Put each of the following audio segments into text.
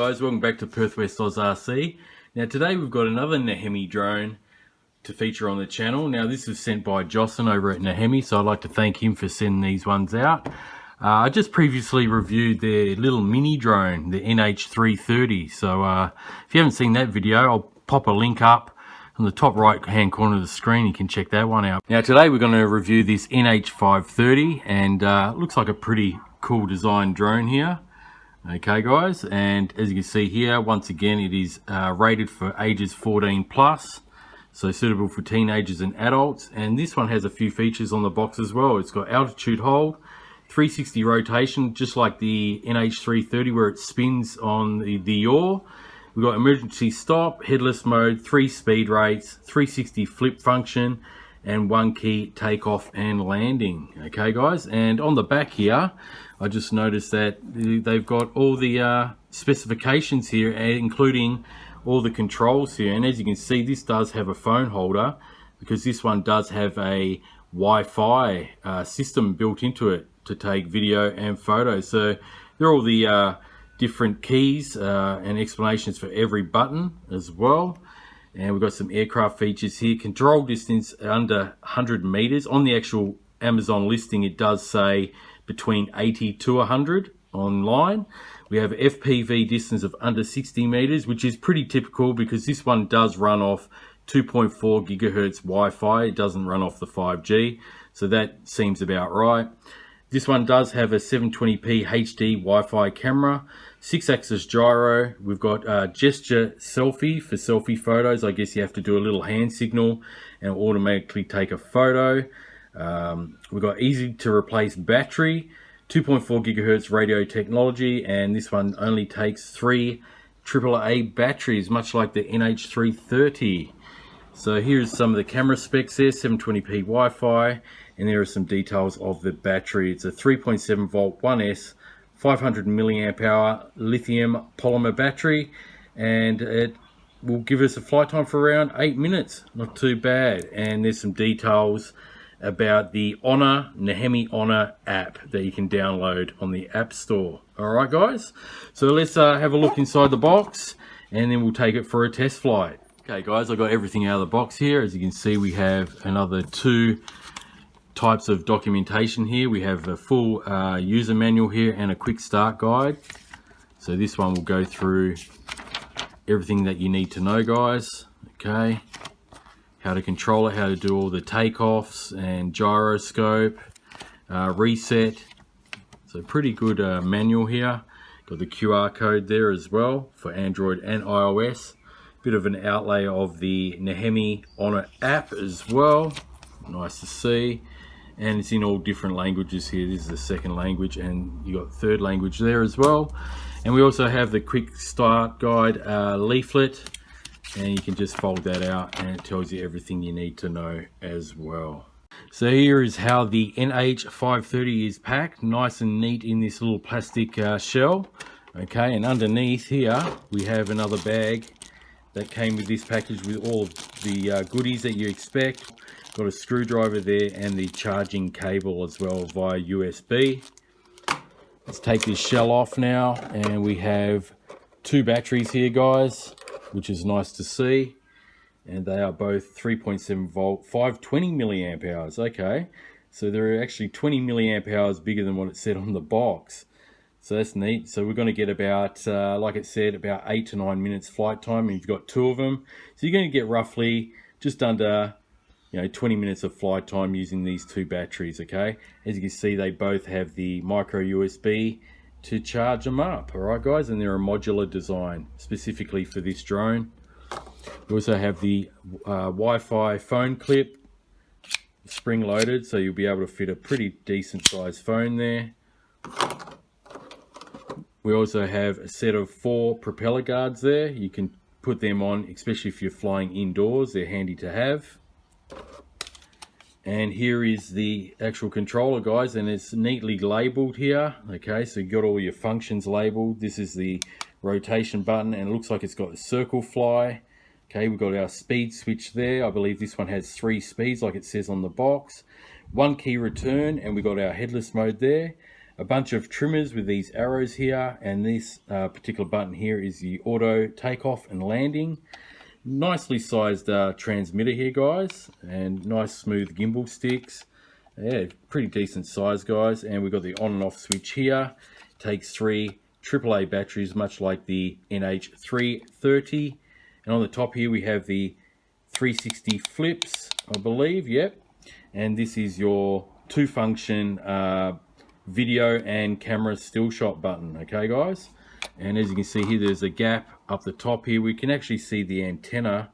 guys, welcome back to Perth West Oz RC. Now today we've got another NEHEME drone to feature on the channel. Now this was sent by Jocelyn over at NEHEME, so I'd like to thank him for sending these ones out. I just previously reviewed their little mini drone, the NH530. So if you haven't seen that video, I'll pop a link up on the top right hand corner of the screen. You can check that one out. Now today we're going to review this NH530, and it looks like a pretty cool design drone here. Okay guys, and as you can see here, once again it is rated for ages 14 plus, so suitable for teenagers and adults. And this one has a few features on the box as well. It's got altitude hold, 360 rotation, just like the NH530 where it spins on the yaw. We've got emergency stop, headless mode, 3 speed rates, 360 flip function, and 1 key takeoff and landing. Okay guys, and on the back here I just noticed that they've got all the specifications here, including all the controls here. And as you can see, this does have a phone holder, because this one does have a Wi-Fi system built into it to take video and photos. So there are all the different keys and explanations for every button as well. And we've got some aircraft features here. Control distance under 100 meters. On the actual Amazon listing, it does say between 80 to 100 online. We have FPV distance of under 60 meters, which is pretty typical because this one does run off 2.4 gigahertz Wi-Fi. It doesn't run off the 5G, so that seems about right. This one does have a 720p HD Wi-Fi camera, 6-axis gyro. We've got gesture selfie for selfie photos. I guess you have to do a little hand signal and automatically take a photo. We've got easy to replace battery, 2.4 gigahertz radio technology, and this one only takes 3 AAA batteries, much like the NH530. So here's some of the camera specs there, 720p Wi-Fi, and there are some details of the battery. It's a 3.7 volt 1S 500 milliamp hour lithium polymer battery, and it will give us a flight time for around 8 minutes. Not too bad. And there's some details about the NEHEME Honor app that you can download on the App Store. Alright guys, so let's have a look inside the box, and then we'll take it for a test flight. Okay guys, I got everything out of the box here. As you can see, we have another 2 types of documentation here. We have a full user manual here and a quick start guide. So this one will go through everything that you need to know, guys. Okay, how to control it, how to do all the takeoffs and gyroscope, reset. So pretty good manual here. Got the QR code there as well for Android and iOS. Bit of an outlay of the NEHEME Honor app as well. Nice to see. And it's in all different languages here. This is the second language, and you got third language there as well. And we also have the quick start guide leaflet, and you can just fold that out and it tells you everything you need to know as well. So here is how the NH530 is packed, nice and neat in this little plastic shell. Okay, and underneath here we have another bag that came with this package with all of the goodies that you expect. Got a screwdriver there and the charging cable as well via USB. Let's take this shell off now, and we have 2 batteries here, guys, which is nice to see. And they are both 3.7 volt, 520 milliamp hours. Okay, so they're actually 20 milliamp hours bigger than what it said on the box. So that's neat. So we're going to get about, like it said, about 8 to 9 minutes flight time, and you've got 2 of them. So you're going to get roughly just under 20 minutes of flight time using these 2 batteries. Okay, as you can see, they both have the micro USB to charge them up. All right guys, and they're a modular design specifically for this drone. We also have the Wi-Fi phone clip, spring loaded, so you'll be able to fit a pretty decent sized phone there. We also have a set of 4 propeller guards there. You can put them on, especially if you're flying indoors. They're handy to have. And here is the actual controller, guys, and it's neatly labeled here. Okay, so you've got all your functions labeled. This is the rotation button, and it looks like it's got a circle fly. Okay, we've got our speed switch there. I believe this one has 3 speeds like it says on the box. 1 key return, and we've got our headless mode there. a bunch of trimmers with these arrows here, and this particular button here is the auto takeoff and landing. Nicely sized transmitter here, guys, and nice smooth gimbal sticks. Yeah, pretty decent size, guys. And we've got the on and off switch here. Takes 3 AAA batteries, much like the NH530. And on the top here we have the 360 flips, I believe. Yep. And this is your 2-function video and camera still shot button. Okay, guys. And as you can see here, there's a gap up the top here. We can actually see the antenna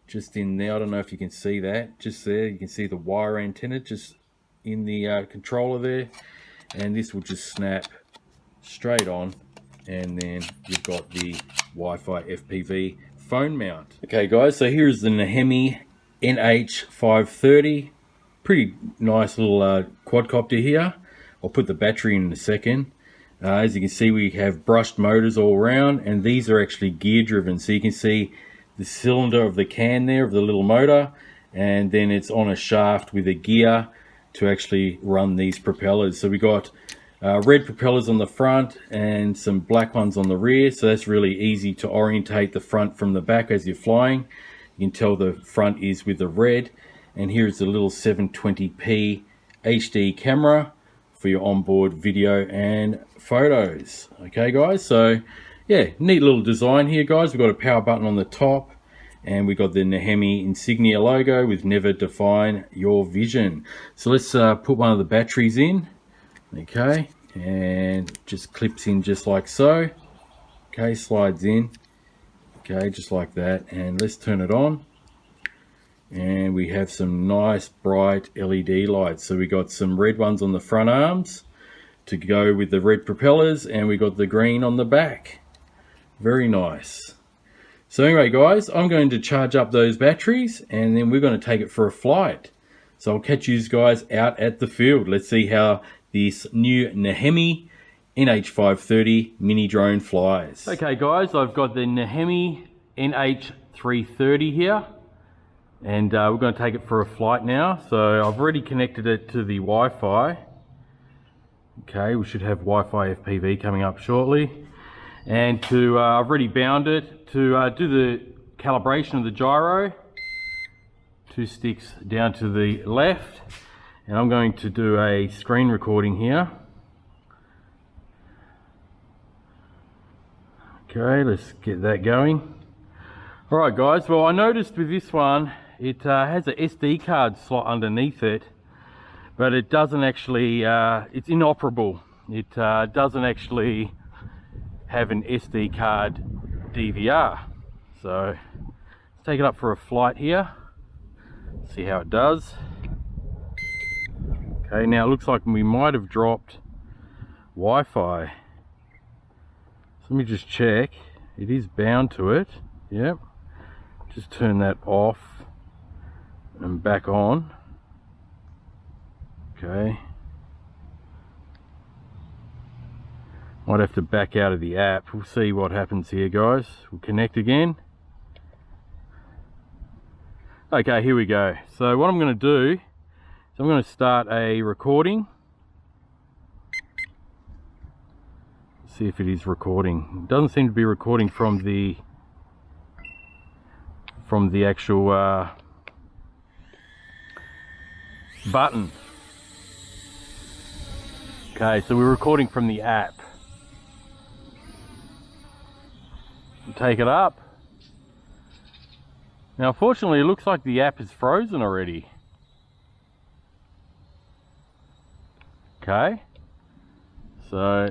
just in there. I don't know if you can see that. Just there, you can see the wire antenna just in the controller there. And this will just snap straight on. And then you've got the Wi-Fi FPV phone mount. Okay, guys, so here's the NEHEME NH530. Pretty nice little quadcopter here. I'll put the battery in a second. As you can see, we have brushed motors all around, and these are actually gear driven. So you can see the cylinder of the can there of the little motor, and then it's on a shaft with a gear to actually run these propellers. So we got red propellers on the front and some black ones on the rear. So that's really easy to orientate the front from the back as you're flying. You can tell the front is with the red. And here's a little 720p HD camera for your onboard video and photos. Okay, guys, so yeah, neat little design here, guys. We've got a power button on the top, and we've got the NEHEME insignia logo with never define your vision. So let's put one of the batteries in. Okay, and just clips in just like so. Okay, slides in. Okay, just like that. And let's turn it on. And we have some nice bright LED lights. So we got some red ones on the front arms to go with the red propellers, and we got the green on the back. Very nice. So anyway, guys, I'm going to charge up those batteries, and then we're going to take it for a flight. So I'll catch you guys out at the field. Let's see how this new NEHEME NH530 mini drone flies. Okay, guys, I've got the NEHEME NH330 here. And we're going to take it for a flight now. So I've already connected it to the Wi-Fi. Okay, we should have Wi-Fi FPV coming up shortly. And to I've already bound it to do the calibration of the gyro. 2 sticks down to the left. And I'm going to do a screen recording here. Okay, let's get that going. Alright, guys, well, I noticed with this one, it has a SD card slot underneath it, but it doesn't actually, it's inoperable. It doesn't actually have an SD card DVR. So let's take it up for a flight here, see how it does. Okay, now it looks like we might have dropped Wi-Fi. So let me just check. It is bound to it. Yep. Just turn that off and back on. Okay. Might have to back out of the app. We'll see what happens here, guys. We'll connect again. Okay, here we go. So what I'm going to do is I'm going to start a recording. See if it is recording. It doesn't seem to be recording from the actual button. Okay, so we're recording from the app. Take it up. Now, unfortunately, it looks like the app is frozen already. Okay, so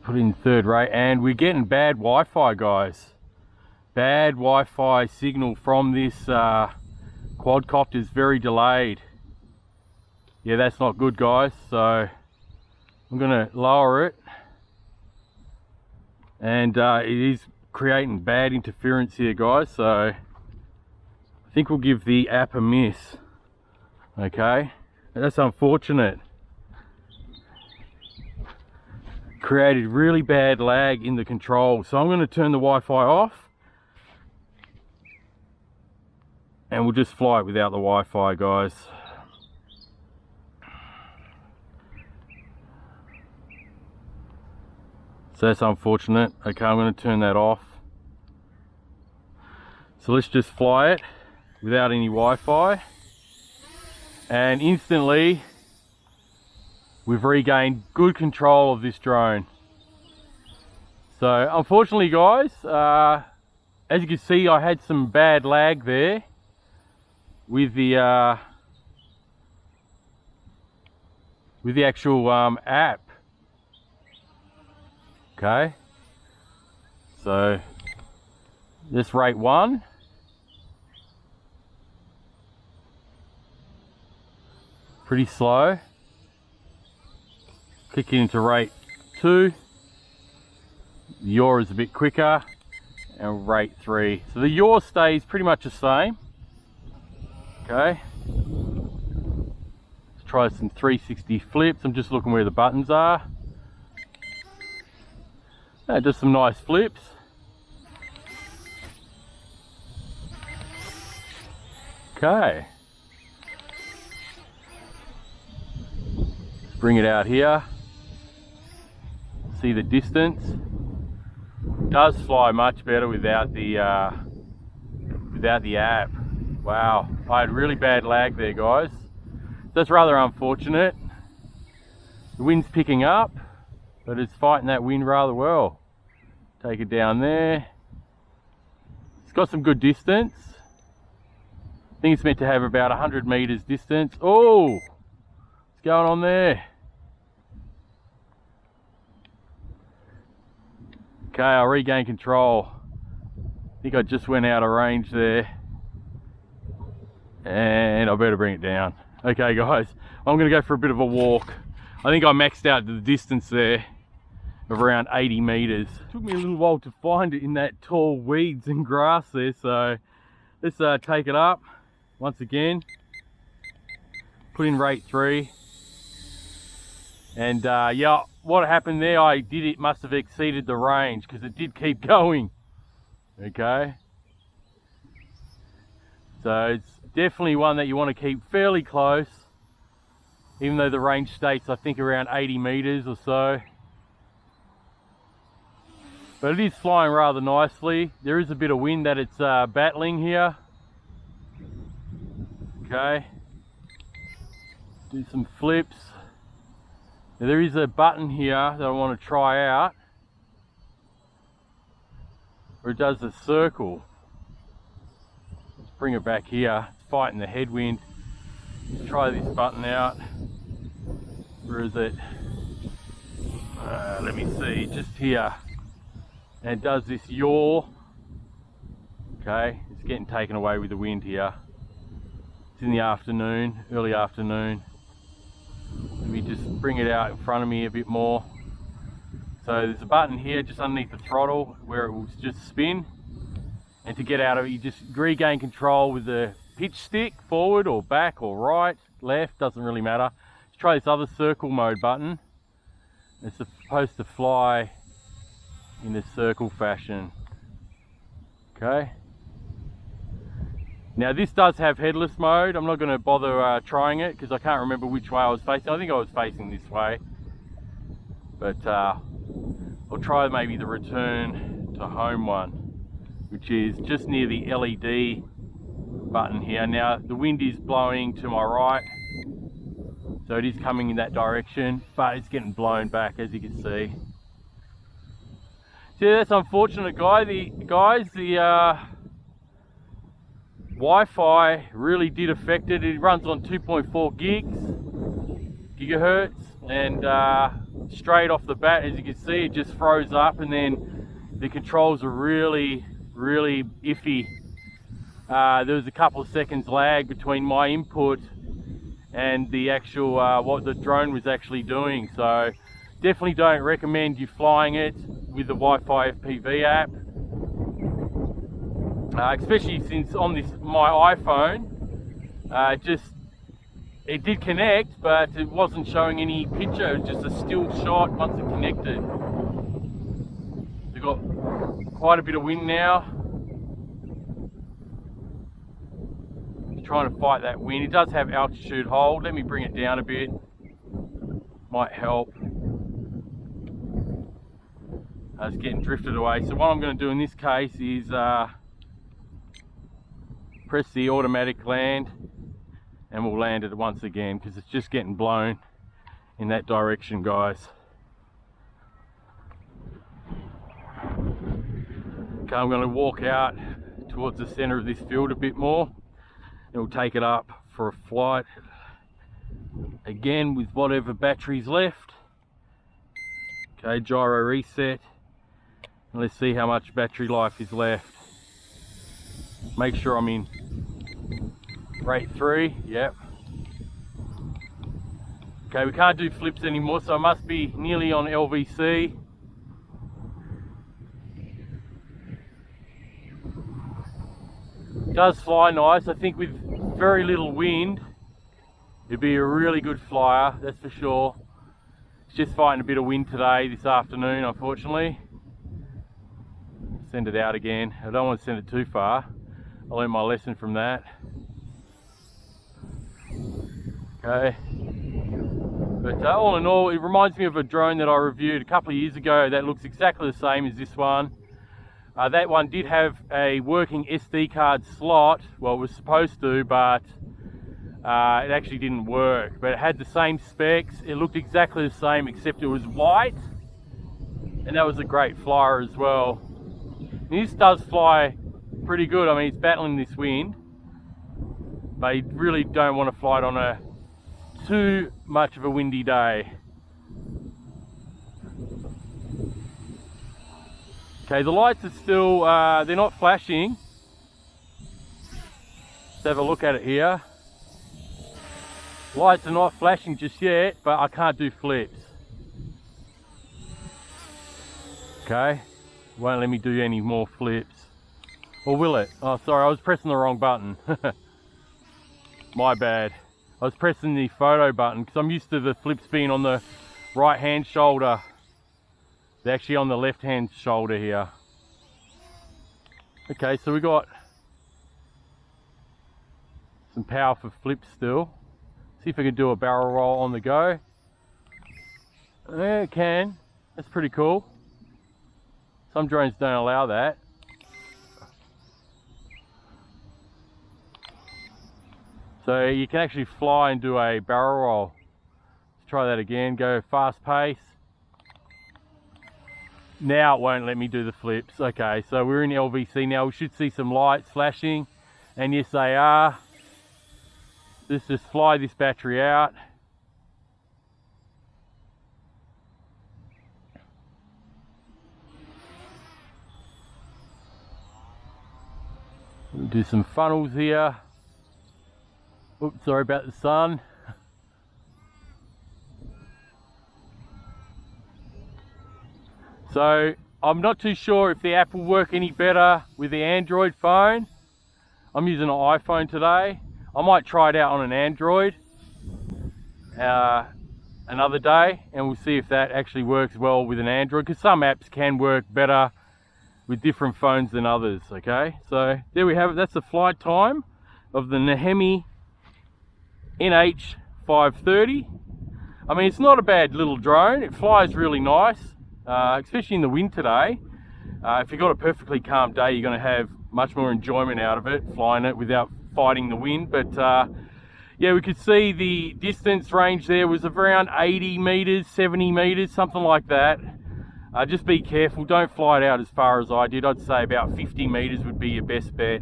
put in third rate, and we're getting bad Wi-Fi, guys. Bad Wi-Fi signal from this quadcopter is very delayed. Yeah, that's not good, guys. So I'm gonna lower it, and it is creating bad interference here, guys. So I think we'll give the app a miss. Okay, that's unfortunate. Created really bad lag in the control. So I'm going to turn the Wi-Fi off, and we'll just fly it without the Wi-Fi, guys. So that's unfortunate. Okay, I'm going to turn that off. So let's just fly it without any Wi-Fi. And instantly, we've regained good control of this drone. So unfortunately guys, as you can see, I had some bad lag there with the actual app. Okay, so this rate 1. Pretty slow. Kick it into rate 2. The yaw is a bit quicker, and rate 3. So the yaw stays pretty much the same. Okay. Let's try some 360 flips. I'm just looking where the buttons are. Just some nice flips. Okay. Bring it out here. See the distance. It does fly much better without the app. Wow, I had really bad lag there, guys. That's rather unfortunate. The wind's picking up, but it's fighting that wind rather well. Take it down there. It's got some good distance. I think it's meant to have about 100 meters distance. Oh, what's going on there? Okay, I'll regain control. I think I just went out of range there. And I better bring it down. Okay guys, I'm gonna go for a bit of a walk. I think I maxed out the distance there of around 80 meters. It took me a little while to find it in that tall weeds and grass there, so let's take it up once again. Put in rate 3. And yeah, what happened there, it must have exceeded the range because it did keep going. Okay. So it's definitely one that you want to keep fairly close, even though the range states I think around 80 meters or so. But it is flying rather nicely. There is a bit of wind that it's battling here. Okay. Do some flips. Now there is a button here that I want to try out, where it does a circle. Let's bring it back here. It's fighting the headwind. Let's try this button out. Where is it? Let me see, just here. And it does this yaw. Okay, it's getting taken away with the wind here. It's in the afternoon, early afternoon. Let me just bring it out in front of me a bit more. So there's a button here just underneath the throttle where it will just spin. And to get out of it, you just regain control with the pitch stick, forward or back or right, left, doesn't really matter. Let's try this other circle mode button. It's supposed to fly in a circle fashion. Okay. Now this does have headless mode. I'm not going to bother trying it because I can't remember which way I was facing. I think I was facing this way. But I'll try maybe the return to home one, which is just near the LED button here. Now the wind is blowing to my right, so it is coming in that direction, but it's getting blown back, as you can see. So that's unfortunate, guys. The Wi-Fi really did affect it. It runs on 2.4 gigahertz, and straight off the bat, as you can see, it just froze up, and then the controls are really iffy. There was a couple of seconds lag between my input and the actual what the drone was actually doing. So definitely don't recommend you flying it with the Wi-Fi FPV app, especially since on my iPhone it did connect, but it wasn't showing any picture. It was just a still shot once it connected. We've got quite a bit of wind now. Trying to fight that wind. It does have altitude hold. Let me bring it down a bit. Might help. It's getting drifted away. So what I'm going to do in this case is press the automatic land, and we'll land it once again because it's just getting blown in that direction, guys. Okay, I'm going to walk out towards the center of this field a bit more, and we'll take it up for a flight again with whatever batteries left. Okay, gyro reset, and let's see how much battery life is left. Make sure I'm in rate 3, yep. Okay, we can't do flips anymore, so I must be nearly on LVC. It does fly nice. I think with very little wind, it'd be a really good flyer, that's for sure. It's just fighting a bit of wind today, this afternoon, unfortunately. Send it out again. I don't want to send it too far. I learned my lesson from that. Okay. But all in all, it reminds me of a drone that I reviewed a couple of years ago that looks exactly the same as this one. That one did have a working SD card slot. Well, it was supposed to, but it actually didn't work. But it had the same specs. It looked exactly the same, except it was white. And that was a great flyer as well. And this does fly pretty good. I mean, it's battling this wind, but you really don't want to fly it on a too much of a windy day. Okay, the lights are still, they're not flashing. Let's have a look at it here. Lights are not flashing just yet, but I can't do flips. Okay, won't let me do any more flips. Or will it? Oh, sorry, I was pressing the wrong button. My bad. I was pressing the photo button because I'm used to the flips being on the right hand shoulder. They're actually on the left hand shoulder here. Okay, so we got some power for flips still. See if I can do a barrel roll on the go. Yeah, it can. That's pretty cool. Some drones don't allow that. So you can actually fly and do a barrel roll. Let's try that again. Go fast pace. Now it won't let me do the flips. Okay, so we're in LVC now. We should see some lights flashing, and yes they are. Let's just fly this battery out. We'll do some funnels here. Oops, sorry about the sun. So I'm not too sure if the app will work any better with the Android phone. I'm using an iPhone today. I might try it out on an Android another day, and we'll see if that actually works well with an Android, because some apps can work better with different phones than others. Okay, so there we have it. That's the flight time of the NEHEME NH530. I mean, it's not a bad little drone. It flies really nice, especially in the wind today. If you've got a perfectly calm day, you're going to have much more enjoyment out of it, flying it without fighting the wind. But yeah, we could see the distance range there was around 80 meters, 70 meters, something like that. Just be careful, don't fly it out as far as I did. I'd say about 50 meters would be your best bet.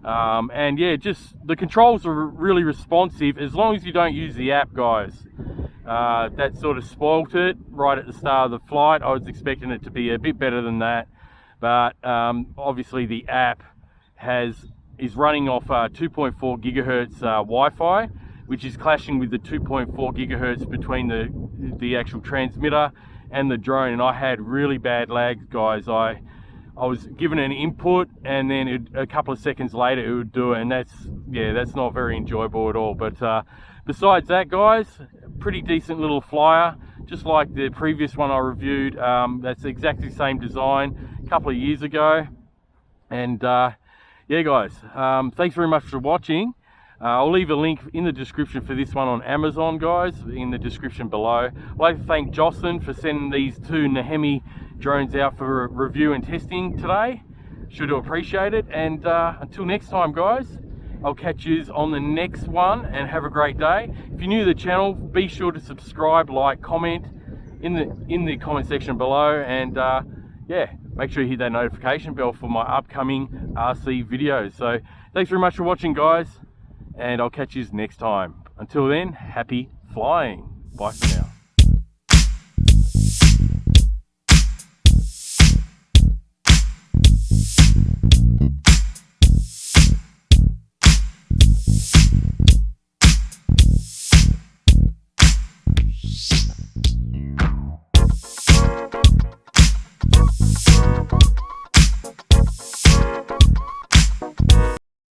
And yeah, just the controls are really responsive as long as you don't use the app, guys. That sort of spoilt it right at the start of the flight. I was expecting it to be a bit better than that, but obviously the app is running off 2.4 gigahertz Wi-Fi, which is clashing with the 2.4 gigahertz between the actual transmitter and the drone, and I had really bad lag, guys. I was given an input, and then a couple of seconds later it would do it, and that's not very enjoyable at all. But besides that, guys, pretty decent little flyer, just like the previous one I reviewed. That's exactly the same design a couple of years ago. And yeah, guys, thanks very much for watching. I'll leave a link in the description for this one on Amazon, guys, in the description below. I'd like to thank Jocelyn for sending these two NEHEME drones out for review and testing today. Sure do appreciate it. And until next time, guys, I'll catch you on the next one, and have a great day. If you're new to the channel, be sure to subscribe, like, comment in the comment section below, and yeah, make sure you hit that notification bell for my upcoming RC videos. So thanks very much for watching, guys, and I'll catch you next time. Until then, happy flying. Bye for now.